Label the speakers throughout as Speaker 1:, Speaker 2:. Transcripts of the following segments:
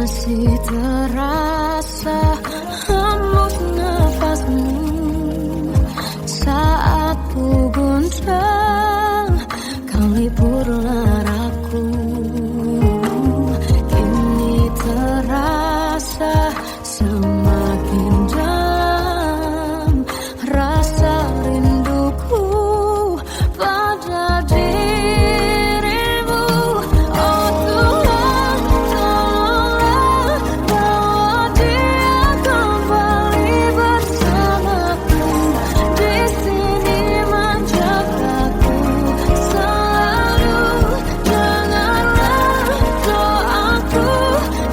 Speaker 1: Masih terasa hembus nafasmu saat ku guncang kau liburlah aku. Kini terasa semakin dalam rasa rinduku pada dirimu. Oh Tuhan, tolonglah bawa dia kembali bersamaku. Di sini menjagaku selalu. Dengarlah doaku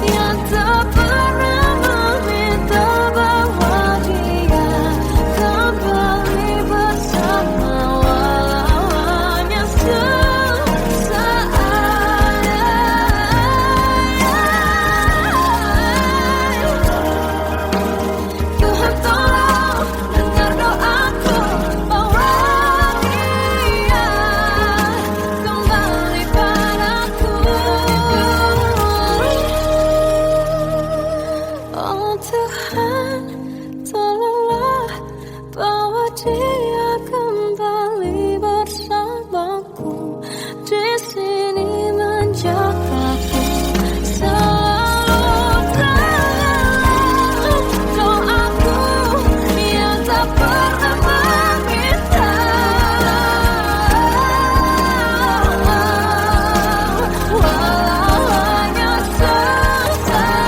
Speaker 1: yang tak pernah meminta bawa dia kembali bersama, walau hanya sesaat. Tuhan tolong dengar doaku, bawa dia kembali padaku. Oh Tuhan, tolonglah bawa dia kembali bersamaku. Di sini menjagaku selalu. Dengarlah doaku yang tak pernah meminta, walau hanya sesaat.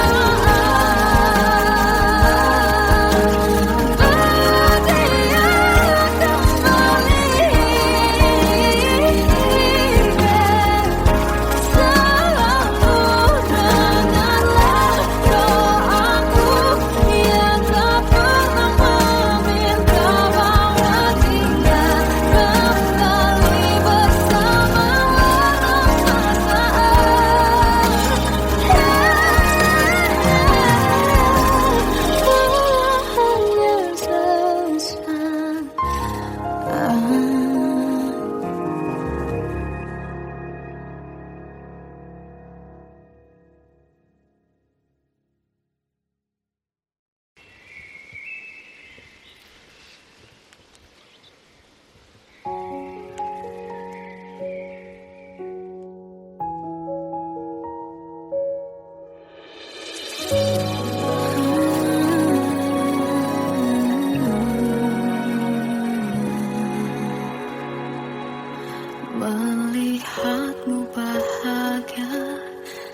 Speaker 1: Melihatmu bahagia,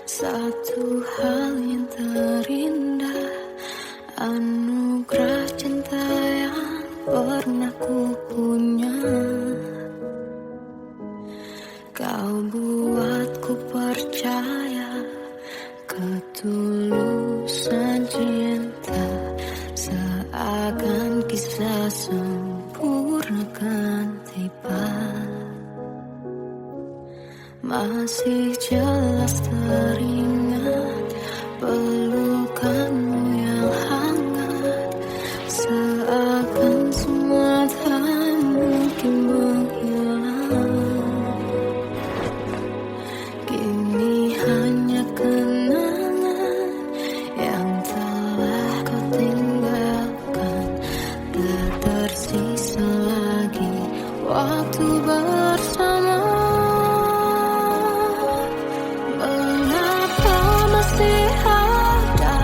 Speaker 1: satu hal yang terindah, anugerah cinta yang pernah ku punya. Kau buatku percaya ketulusan cinta, seakan kisah sempurna kan tiba. Masih jelas teringat pelukanmu yang hangat, seakan semua tak mungkin menghilang. Kini hanya kenangan yang telah kau tinggalkan, tak tersisa lagi waktu bersama. Mengapa masih ada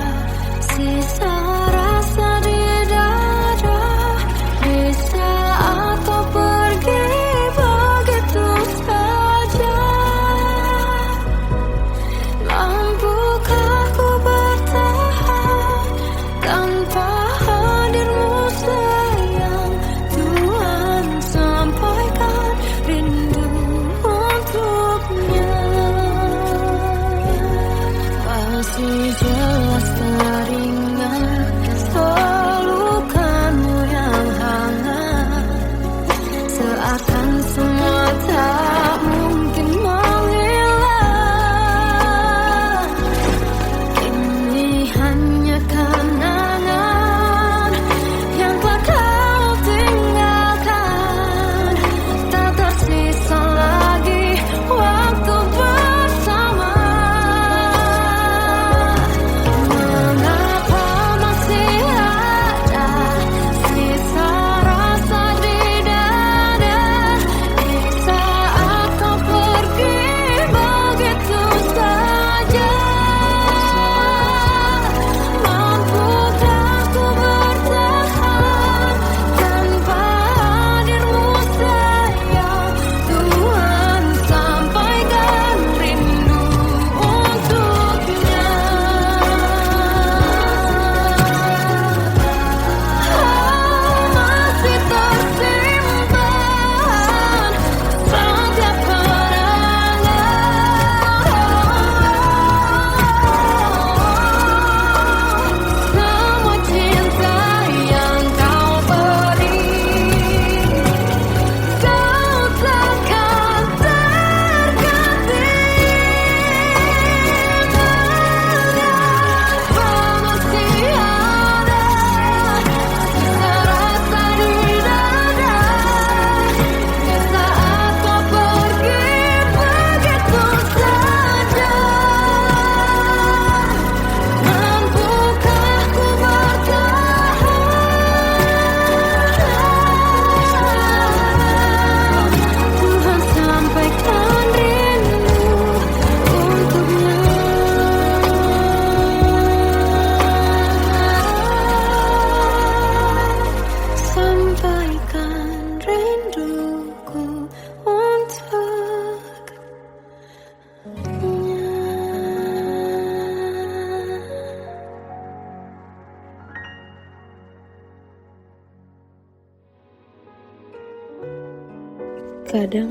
Speaker 1: Kadang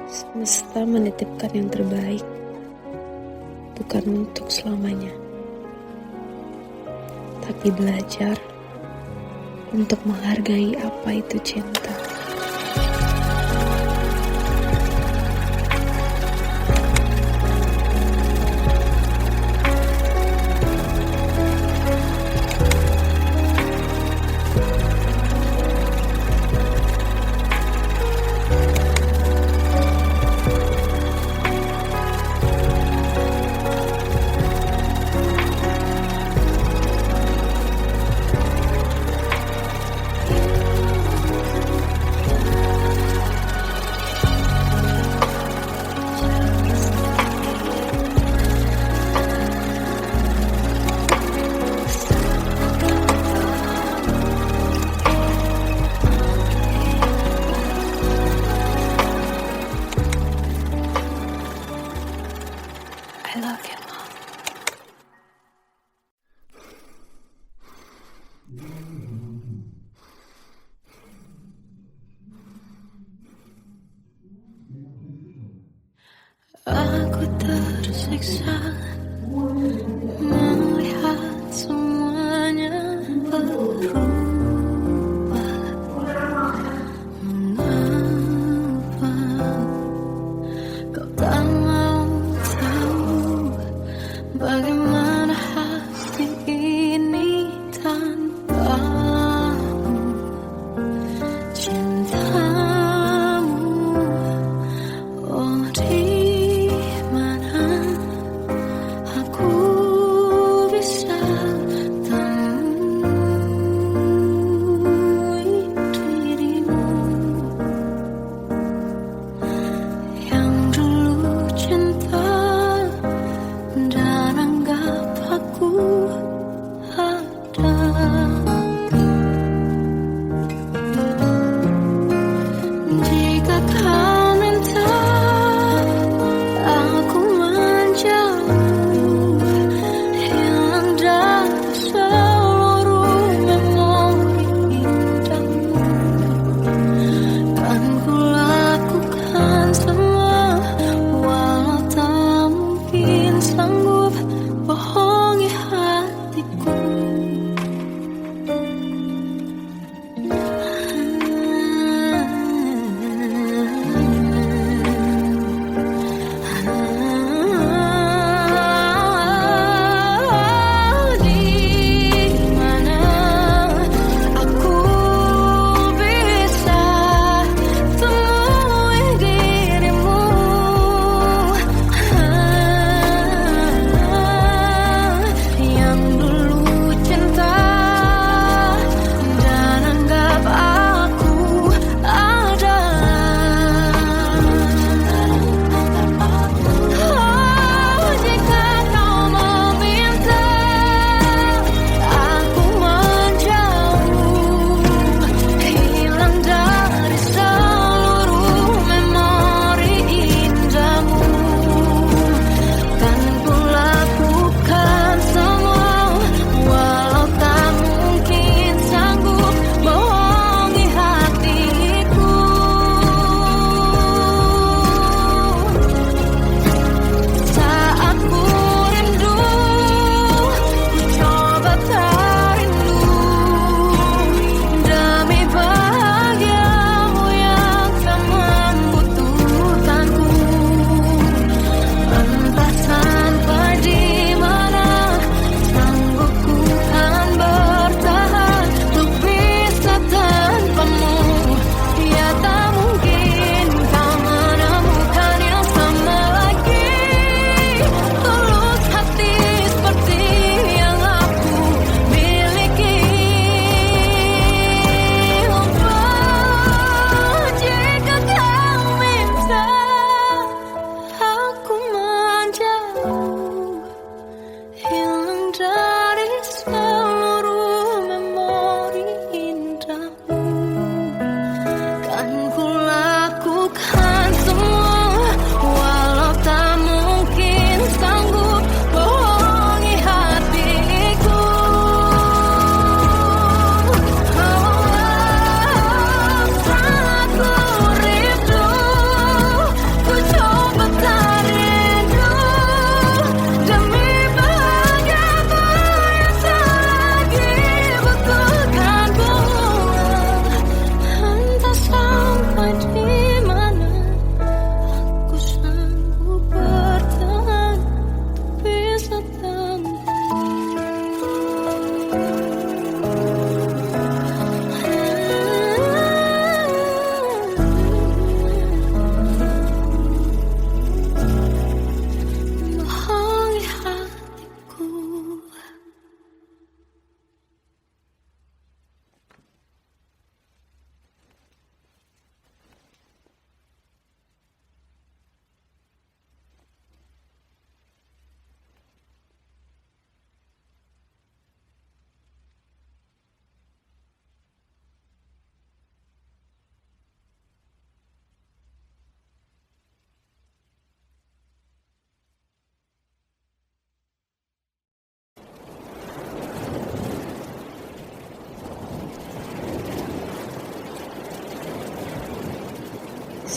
Speaker 1: semesta menitipkan yang terbaik, bukan untuk selamanya, tapi belajar untuk menghargai apa itu cinta. I love you, Mom. Aku tersiksa melihat semuanya berubah. Mengapa kau tak mau tahu bagaimana hati ini tanpamu? Cintamu, oh di mana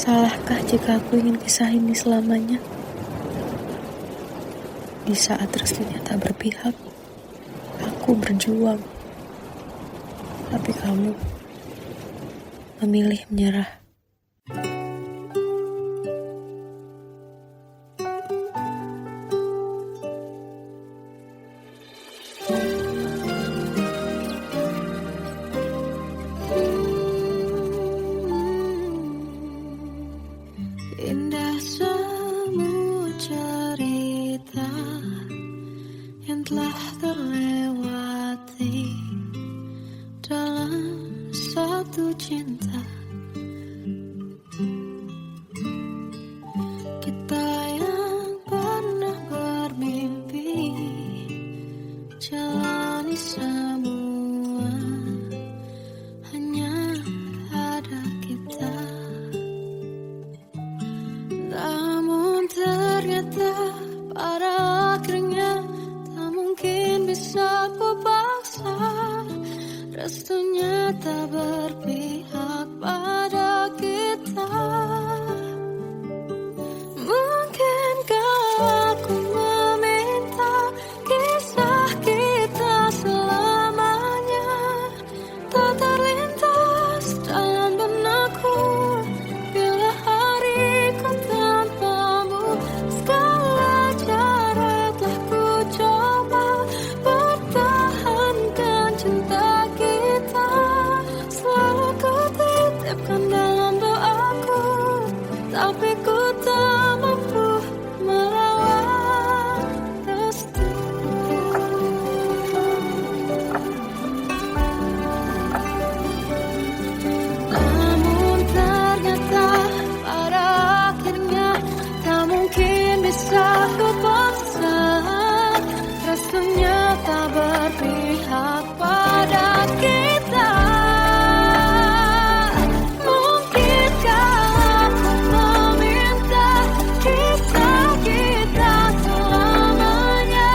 Speaker 1: Salahkah jika aku ingin kisah ini selamanya? Di saat restunya tak berpihak, aku berjuang. Tapi kamu memilih menyerah.
Speaker 2: Indah semua cerita yang telah terlewati dalam satu cinta. Kita yang pernah bermimpi jalani semua, hanya ada kita. Namun ternyata pada akhirnya tak mungkin bisa ku paksa. Restunya tak berpihak pada kita. Mungkinkah aku meminta kisah kita selamanya tak terlintas dalam benakku bila hariku tanpamu. Segala cara telah ku coba pertahankan cinta kita. Selalu ku titipkan dalam doaku, tapi ku tak mampu melawan restu. Namun ternyata pada akhirnya tak mungkin bisa ku paksa. Restunya tak berpihak pada kita. Mungkinkah aku meminta kisah kita selamanya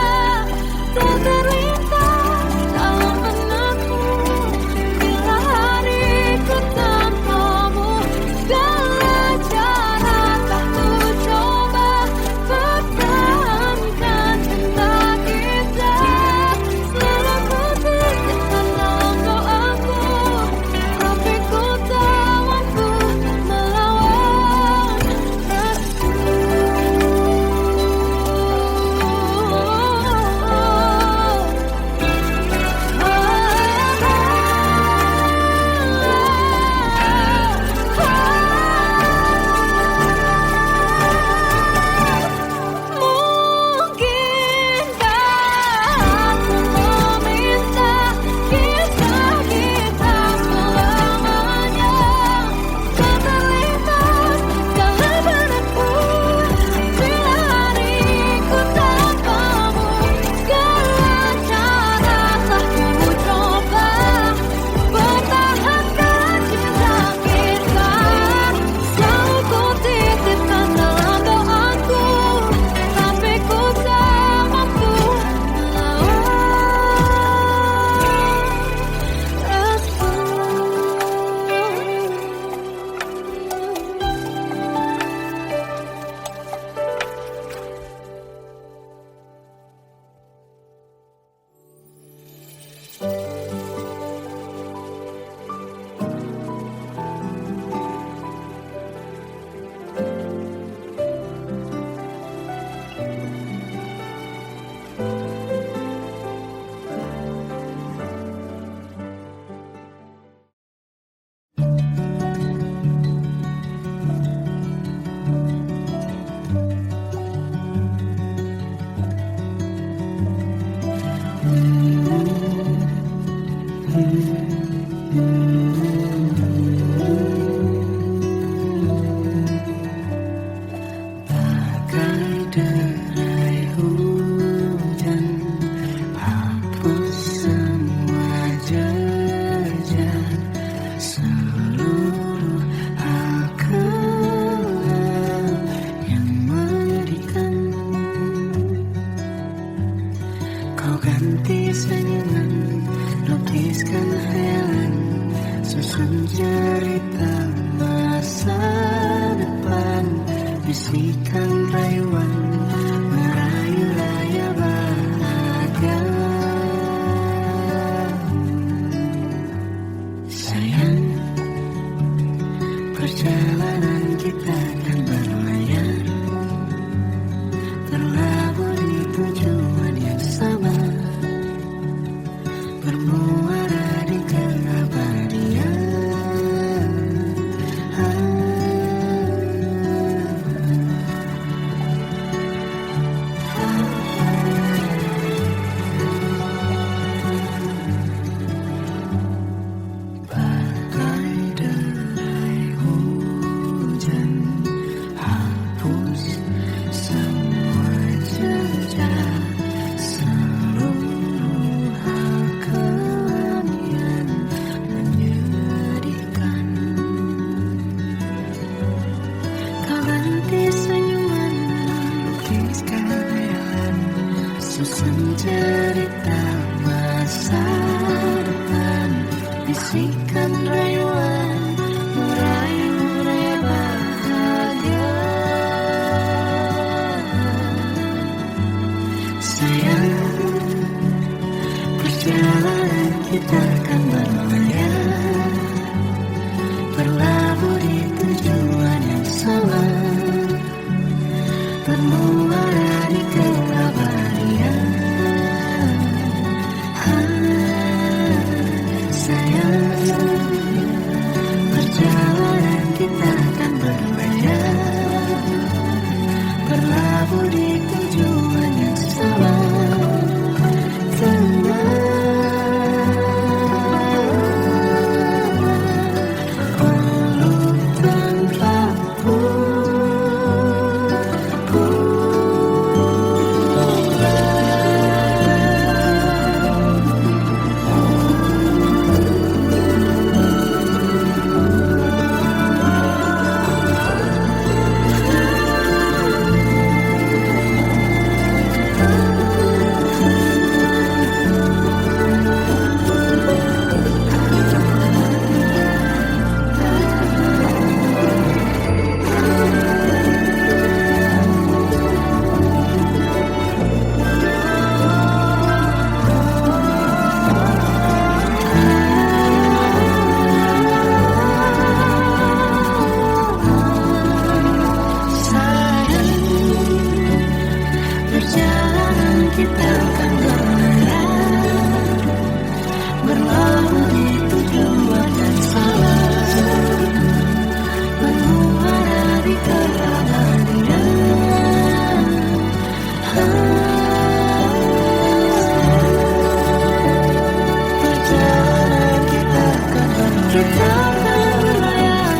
Speaker 2: tak terlintas dalam benakku bila hariku tanpamu. Segala cara tak ku coba pertahankan cinta kita. Selalu ku titipkan dalam doaku, tapi ku tak mampu melawan restu. Mungkinkah aku meminta kisah kita selamanya tak terlintas dalam benakku bila hariku tanpamu. Segala cara telah ku coba pertahankan cinta kita. Selalu ku titipkan dalam doaku, tapi ku tak mampu bagai derai hujan hapus semua jejak seluruh akal yang menyedihkan. Kau ganti senyuman, lukiskan hayalan, susun cerita masa bisikan rayuan merayu raya bahagia. Sayang, perjalanan kita kan berlayar, terlabur di tujuan yang sama, bermuara di keabadian. Susun cerita masa depan, bisikan rayuan merayu raya bahagia. Sayang, perjalanan kita akan berlayar, berlabuh di tujuan yang sama, bermuara di keabadian. Perjalanan kita akan berlayar, berlabuh di tujuan yang sama, kita akan berlayar, berlabuh di tujuan yang sama, bermuara di keabadian. Perjalanan kita akan berlayar,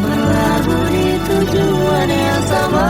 Speaker 2: berlabuh di tujuan yang sama.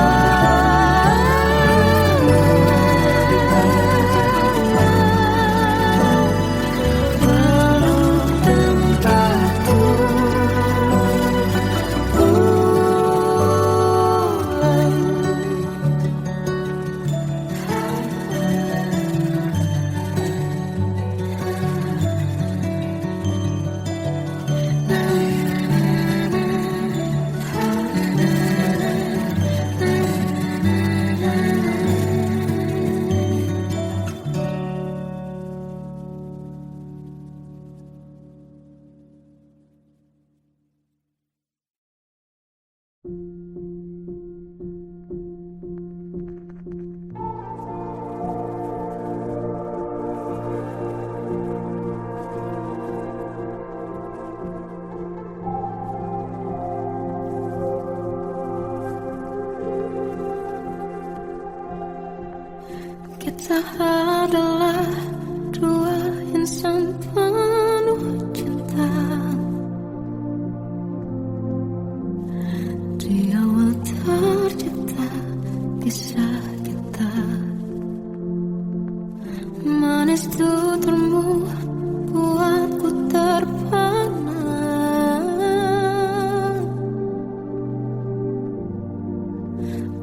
Speaker 2: Kita adalah dua insan penuh cinta. Di awal tercipta kisah kita, manis tuturmu buatku terpana.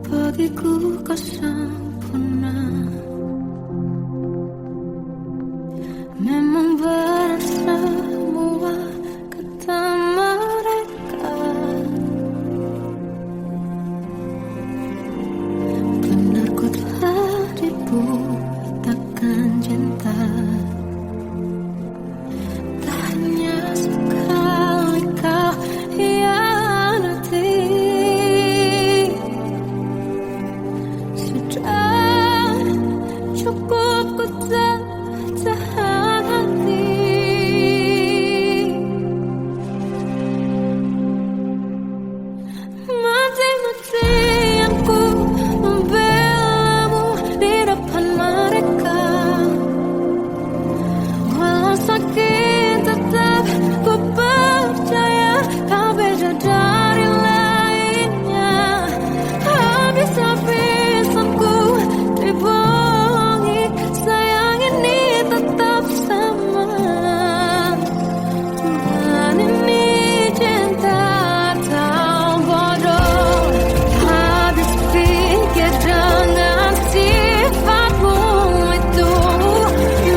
Speaker 2: Bagiku kau sempurna. Memang berat semua kata mereka, sakit tetap ku percaya kau beda dari lainnya. Habis-habisanku dibohongi, sayang ini tetap sama. Dan ini cinta atau bodoh. Habis pikir dengan sifatmu itu,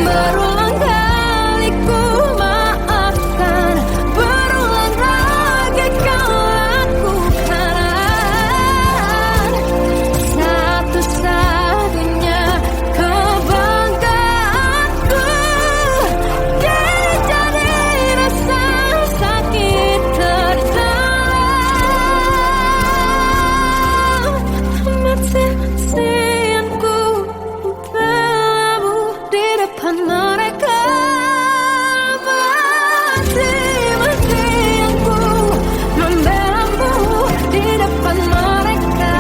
Speaker 2: berulang kali ku maafkan, berulang lagi kau lakukan. Satu-satunya kebanggaanku jadi rasa sakit terdalam. Mati-matianku membelamu di depan mereka. Mati-matianku membelamu di depan mereka.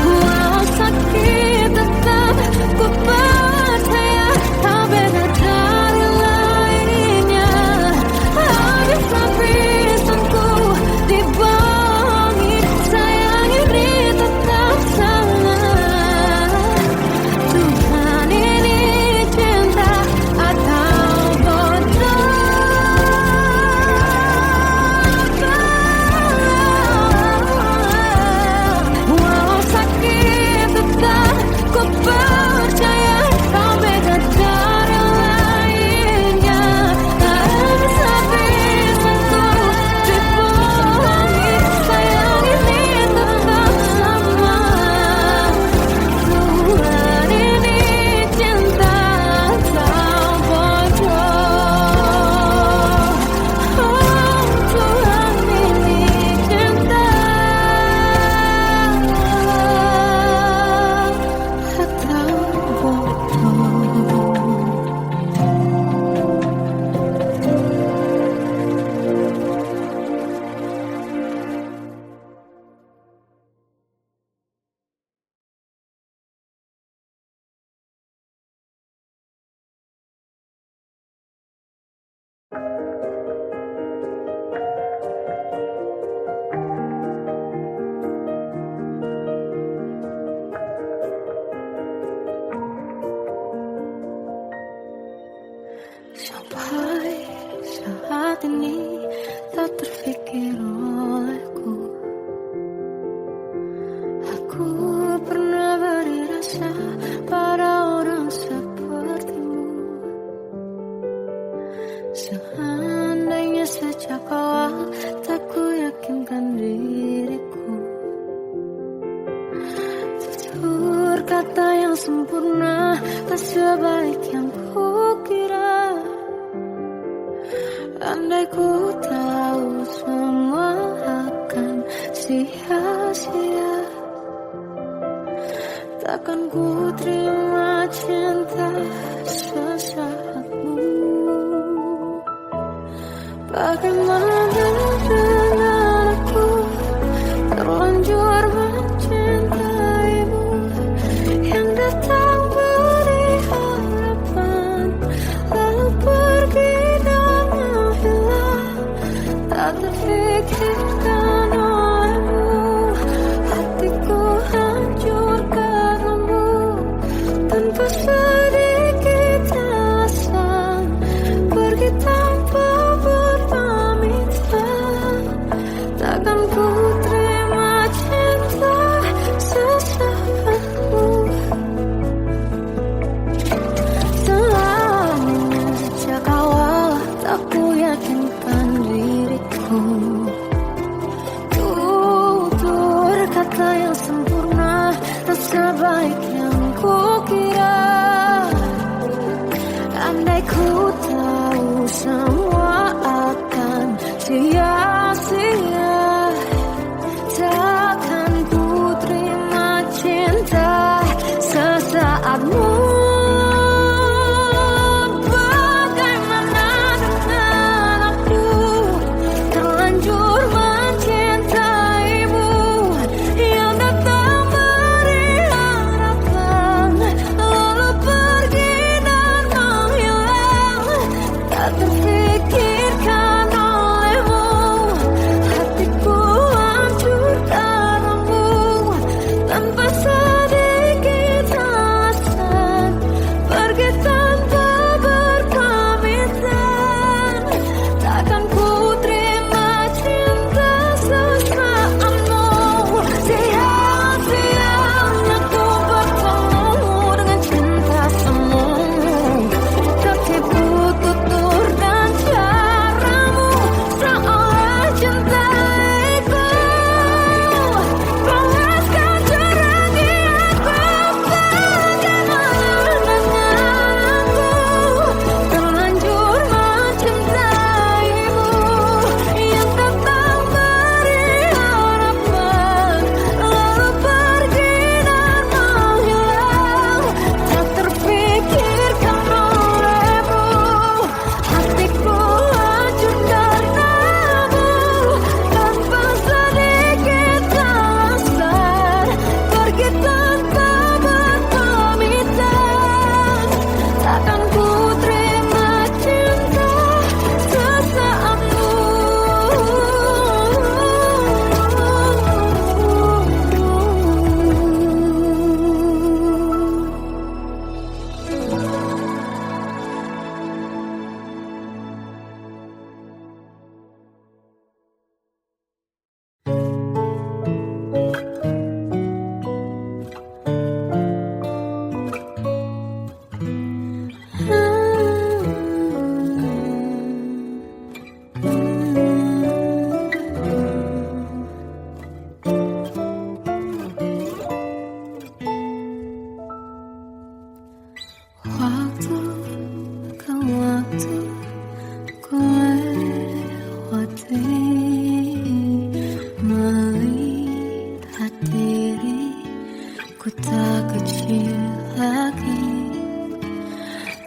Speaker 2: Walau sakit tetap ku percaya kau beda dari lainnya. Habis-habisanku dibohongi, sayang ini tetap sama. Tuhan ini cinta atau bodoh. Walau sakit tetap ku percaya kau beda dari lainnya. Habis-habisanku dibohongi, sayang ini tetap sama. Tuhan ini cinta atau bodoh. Tuhan ini cinta atau bodoh. Sampai saat ini tak terfikir olehku, aku pernah beri rasa pada orang sepertimu. Seandainya sejak awal tak ku yakinkan diriku, tutur kata yang sempurna tak sebaik yang kukira. Andai ku tahu semua akan sia-sia, takkan ku terima cinta sesaatmu. Bagaimana dengan aku terlanjur mencintaimu, yang datang beri harapan lalu pergi dan hilang. Tak terfikirkan olehmu, hatiku hancur karenamu. Tanpa sedikit alasan, pergi tanpa berpamitan. Takkan ku terima cinta sesaatmu. Selalu sejak awal tak ku yakinkan diriku, waktu ku lewati, melihat diri ku tak kecil lagi.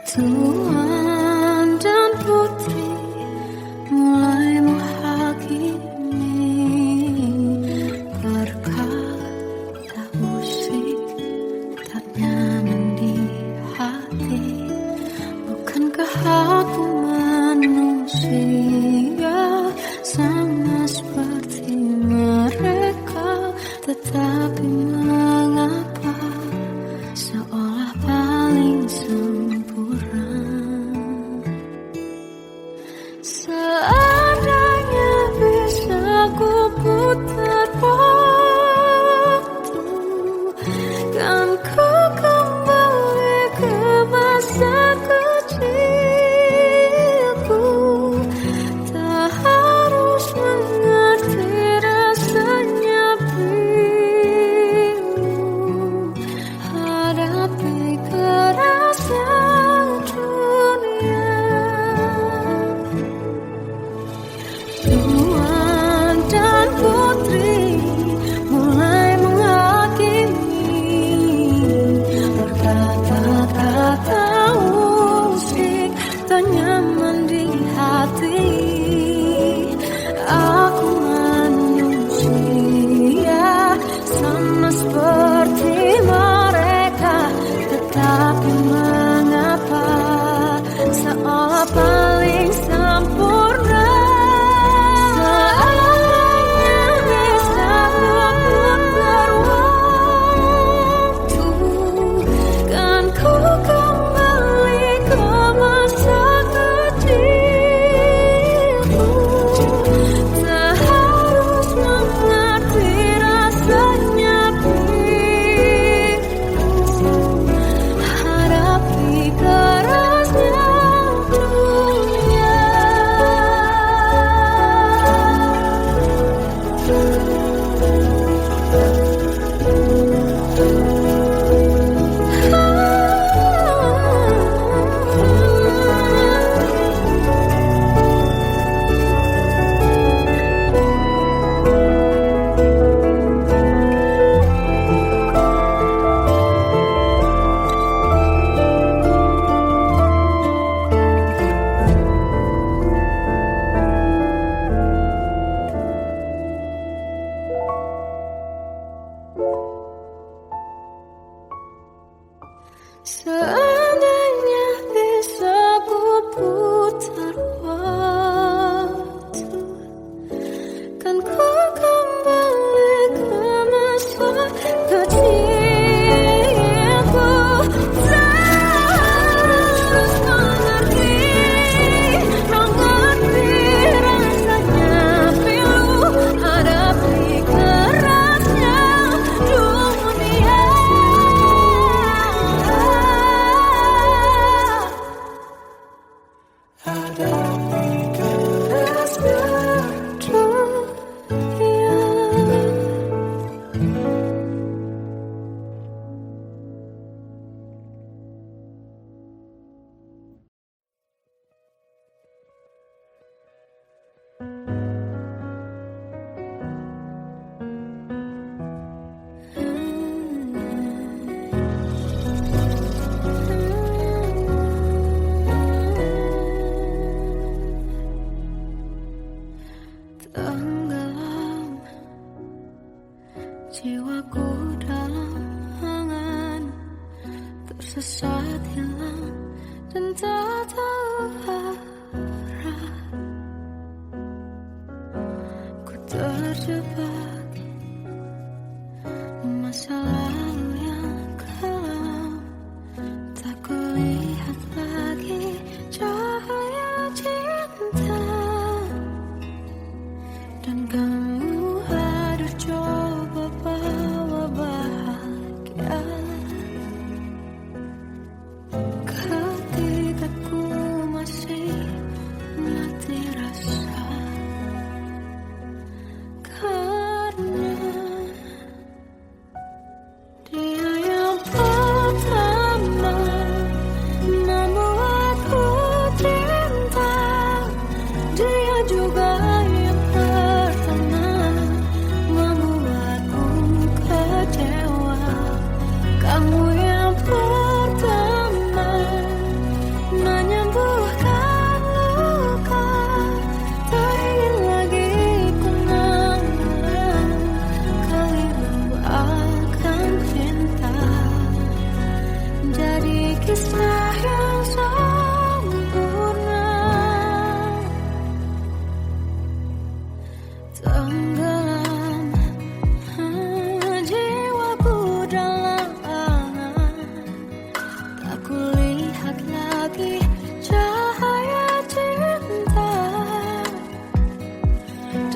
Speaker 2: Tuan dan putri mulai menghakimi, berkata musik tak nyaman di hati. Bukankah aku manusia sama seperti mereka? Tetapi mengapa seolah paling sempurna?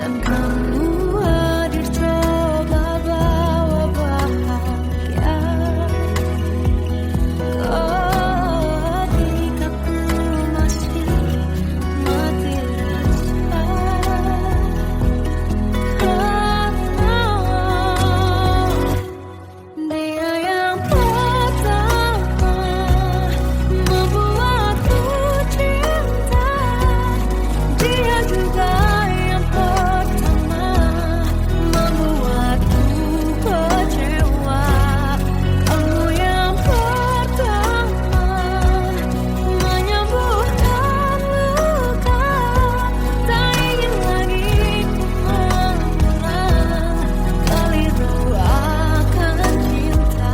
Speaker 2: dan kamu hadir coba bawa bahagia. Ketika ku masih mati rasa, karena dia yang pertama membuatku cinta. Dia juga yang pertama membuatku kecewa. Kamu yang pertama menyembuhkan luka. Tak ingin lagi ku mengulang keliru akan cinta.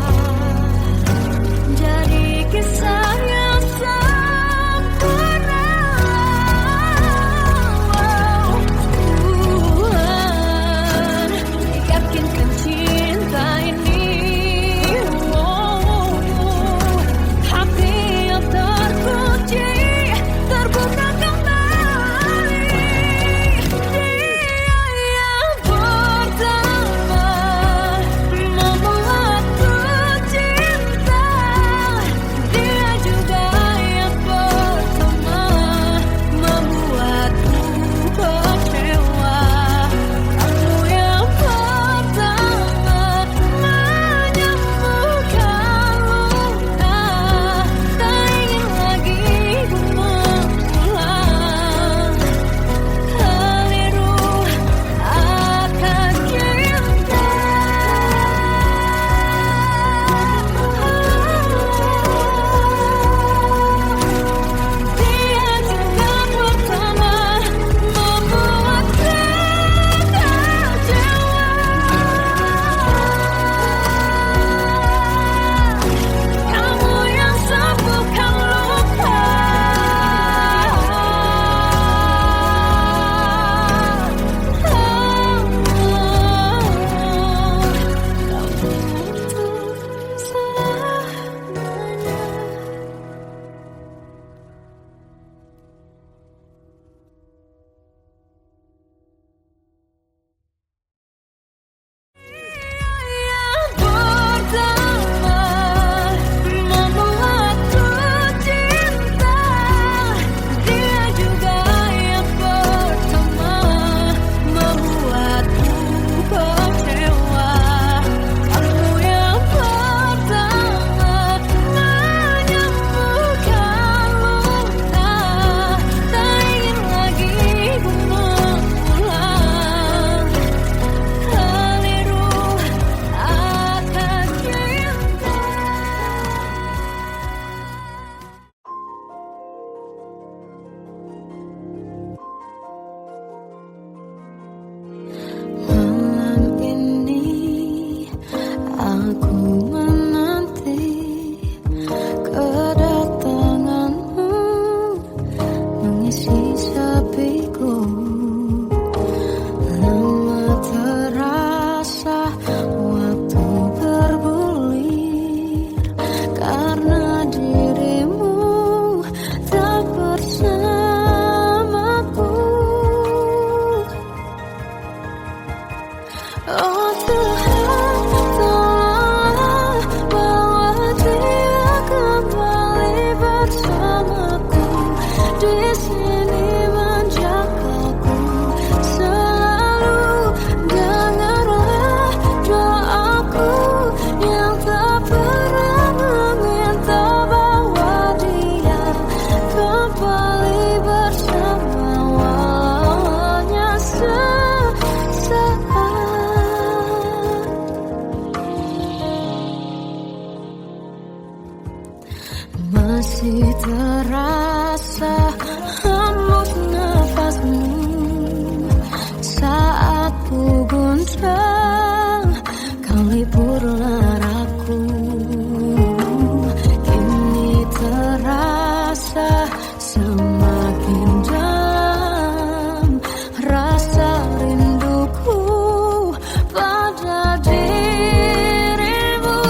Speaker 2: Jadi kisah yang sempurna. Tuhan yakinkan cinta ini. Hati yang terkunci terbuka kembali. Dia yang pertama membuatku cinta. Dia juga yang pertama membuatku kecewa. Kamu yang pertama menyembuhkan luka. Tak ingin lagi ku mengulang keliru akan cinta. Dia juga pertama membuat kecewa. Kamu yang sembuhkan luka. Kamu untuk selamanya. Yang pertama membuatku cinta. Dia juga yang pertama membuatku kecewa. Kamu yang pertama menyembuhkan luka. Tak ingin lagi ku mengulang keliru akan cinta. Malam ini aku menanti kedatanganmu mengisi sepiku. Lama terasa waktu bergulir karena dirimu tak bersamaku. Oh Tuhan, tolonglah bawa dia kembali bersamaku. Di sini menjagaku selalu. Dengarlah doaku yang tak pernah meminta bawa dia kembali bersama walaunya sesaat. Masih terasa hembus nafasmu saat ku guncang kau liburlah aku. Kini terasa semakin dalam rasa rinduku pada dirimu.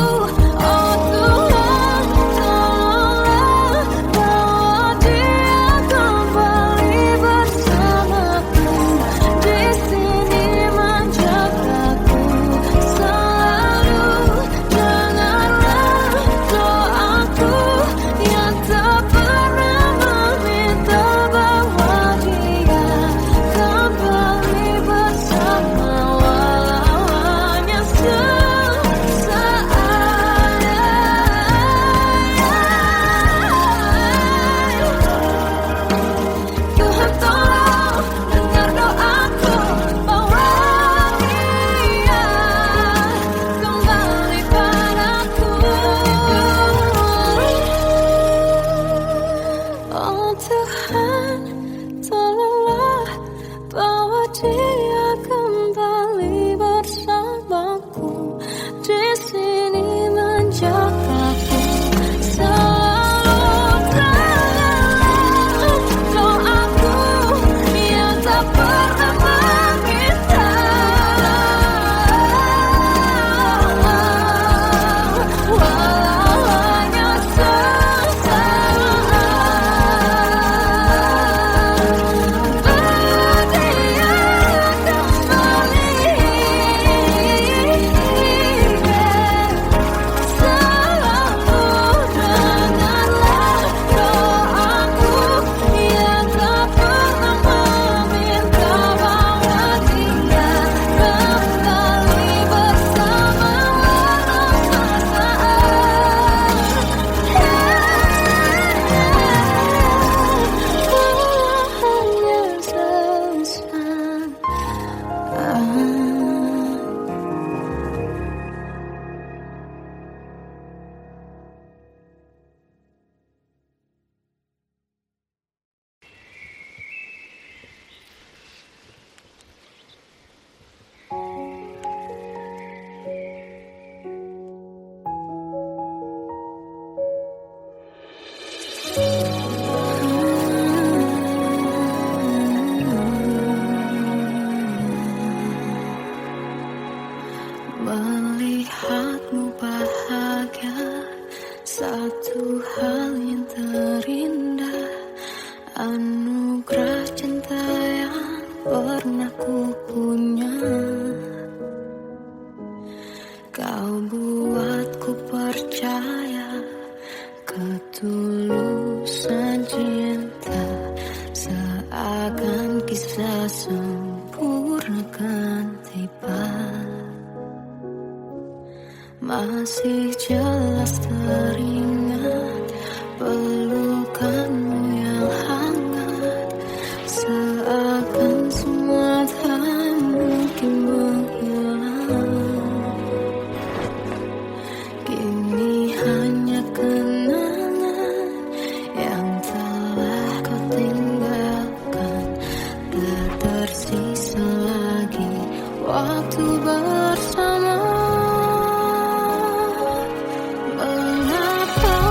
Speaker 2: Oh Tuhan, tolonglah bawa dia kembali bersamaku. Di sini Tuhan, tolonglah bawa dia kembali bersamaku di sini menjagaku. Selalu dalam doaku yang tak pernah meminta. Walau hanya sesaat, berdia kembali. Selalu dengarlah doaku yang tak pernah meminta, bawa dia kembali bersama walau melihatmu bahagia, satu hal yang terindah, anugerah cinta yang pernah ku punya. Kau buatku percaya ketulusan cinta, seakan kisah sempurna kan tiba. Masih jelas teringat pelukanmu yang hangat, seakan semua tak mungkin menghilang. Kini hanya kenangan yang telah kau tinggalkan, tak tersisa lagi waktu bersama. Mengapa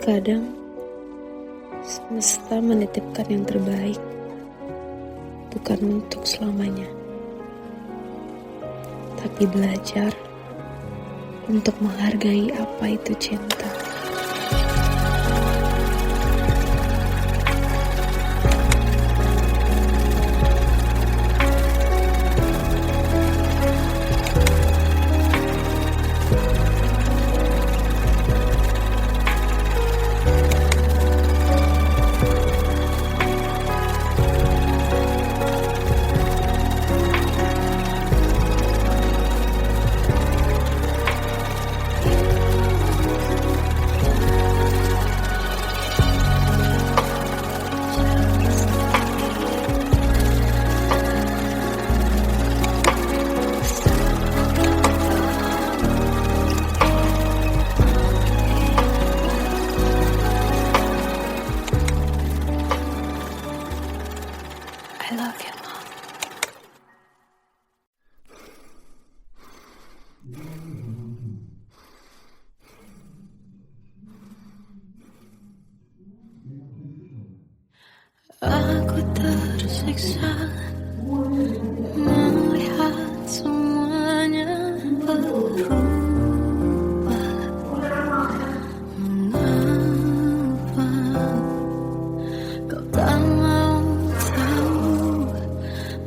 Speaker 1: Kadang semesta menitipkan yang terbaik, bukan untuk selamanya, tapi belajar untuk menghargai apa itu cinta. I love you, Mom.
Speaker 2: Aku tersiksa melihat semuanya berubah. Mengapa kau tak mau tahu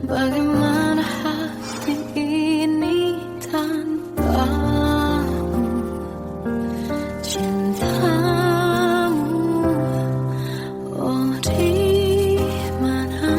Speaker 2: bagaimana hati ini tanpamu? Cintamu, oh di mana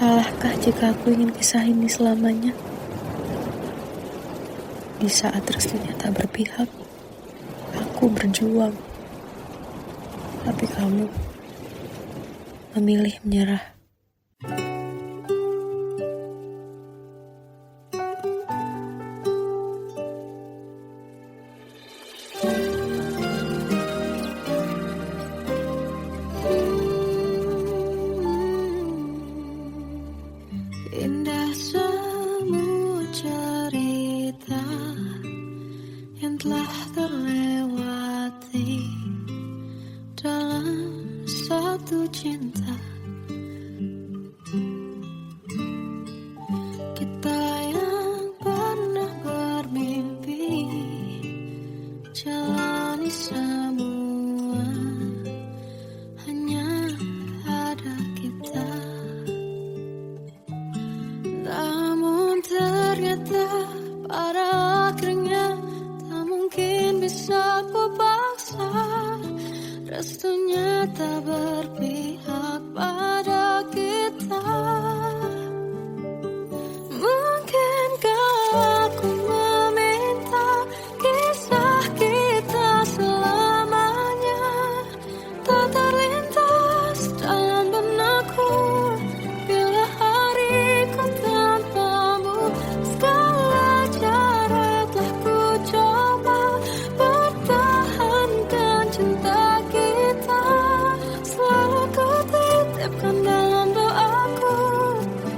Speaker 1: Salahkah jika aku ingin kisah ini selamanya? Di saat restunya tak berpihak, aku berjuang. Tapi kamu memilih menyerah.
Speaker 2: Indah semua cerita yang telah terlewati dalam satu cinta. Kita yang pernah bermimpi jalani semua, hanya ada kita. Namun ternyata pada akhirnya tak mungkin bisa ku paksa. Restunya tak berpihak pada kita. Mungkinkah aku meminta kisah kita selamanya tak terlintas dalam benakku bila hariku tanpamu. Segala cara telah ku coba pertahankan cinta kita. Selalu ku titipkan dalam doaku,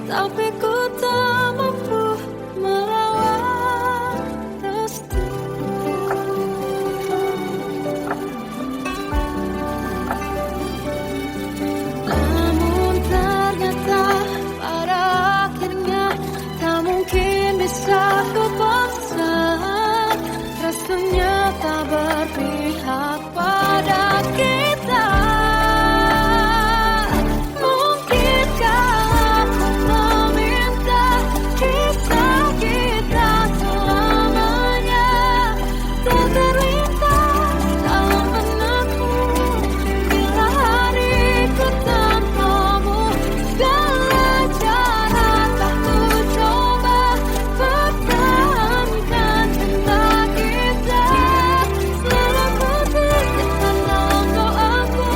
Speaker 2: tapi ku tak mampu merawat restu. Namun ternyata pada akhirnya tak mungkin bisa ku paksa. Restunya tak berpihak pada kita. Mungkinkah aku meminta kisah kita selamanya tak terlintas dalam benakku bila hariku tanpamu. Segala cara telah ku coba pertahankan cinta kita. Selalu ku titipkan dalam doaku,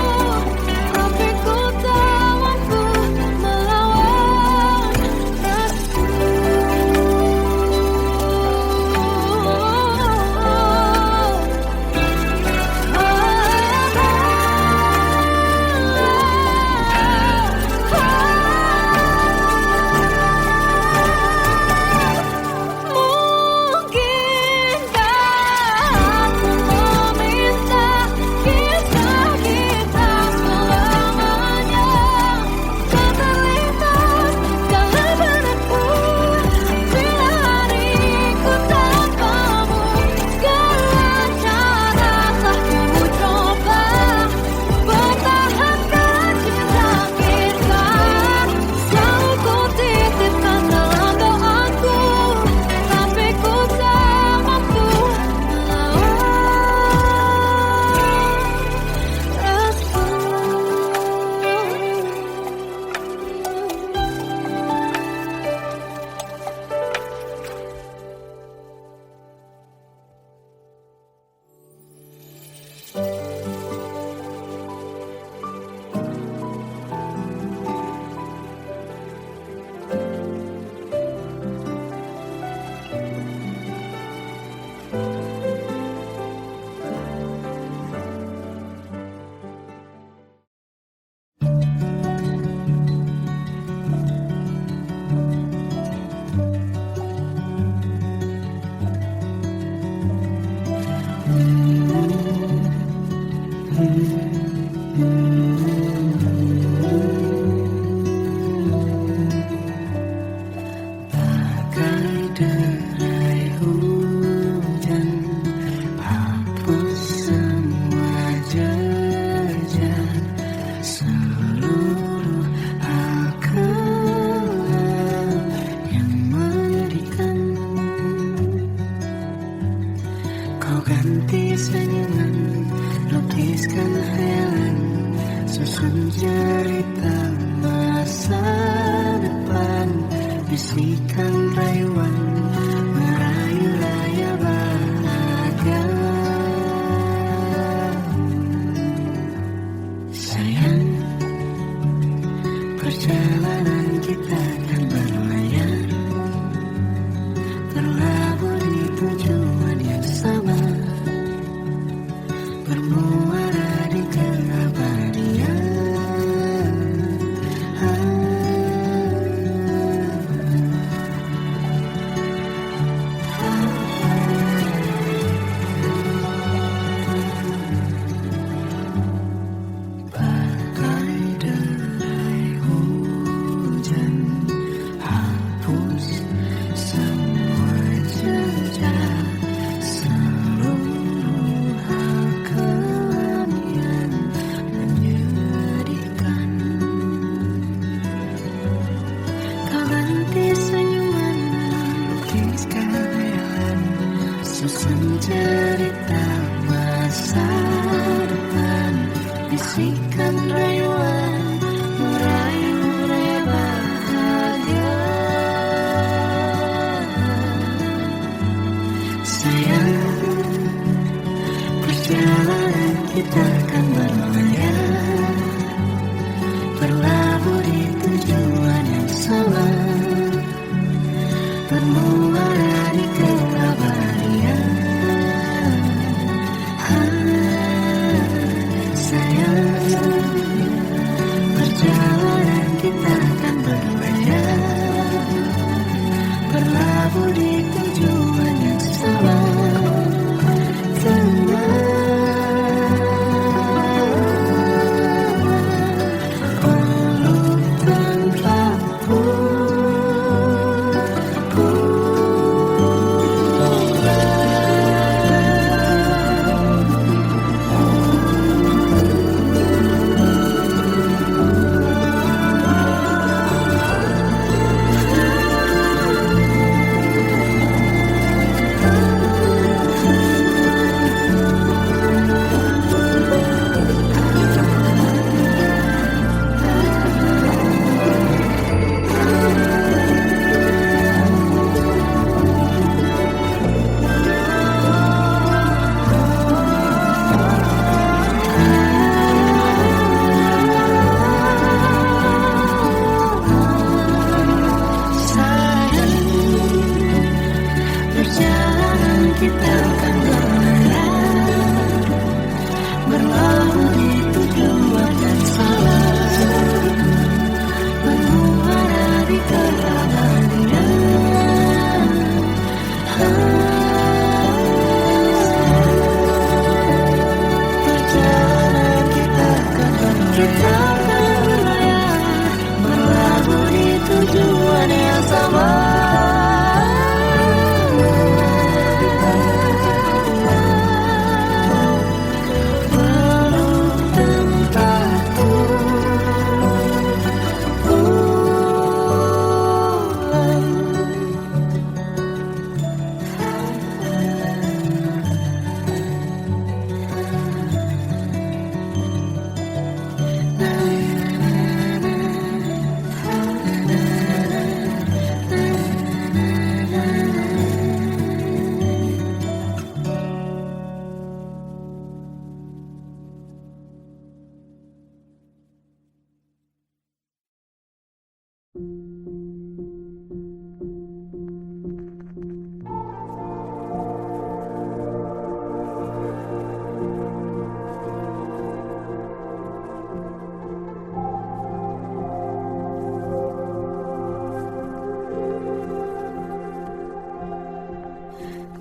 Speaker 2: tapi ku tak mampu melawan restu. Mungkinkah aku meminta kisah kita selamanya tak terlintas dalam benakku bila hariku tanpamu. Segala cara telah ku coba pertahankan cinta kita. Selalu ku titipkan dalam doaku, tapi ku tak mampu melawan restu. Bagai derai hujan, hapus semua jejak seluruh akal yang menyedihkan. Kau ganti senyuman, lukiskan hayalan, susun cerita masa depan. bisikan rayuan merayu raya bahagia. Sayang, perjalanan kita akan berlayar, berlabuh di tujuan yang sama, bermuara di keabadian. Susun cerita masa depan, bisikan rayuan merayu raya bahagia. Sayang, perjalanan kita akan berlayar, berlabuh di tujuan yang sama, bermuara di keabadian. Perjalanan kita akan berlayar, berlabuh di tujuan yang sama, kita akan berlayar, berlabuh di tujuan yang sama, bermuara di keabadian. Perjalanan kita akan berlayar, berlabuh di tujuan yang sama.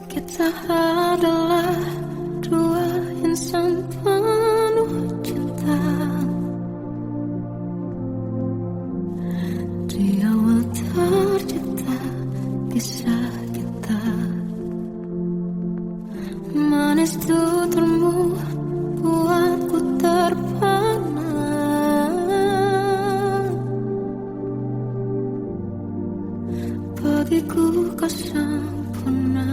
Speaker 2: Kita adalah dua insan penuh cinta. Di awal tercipta kisah kita, manis tuturmu buatku terpana. Bagiku kau sempurna.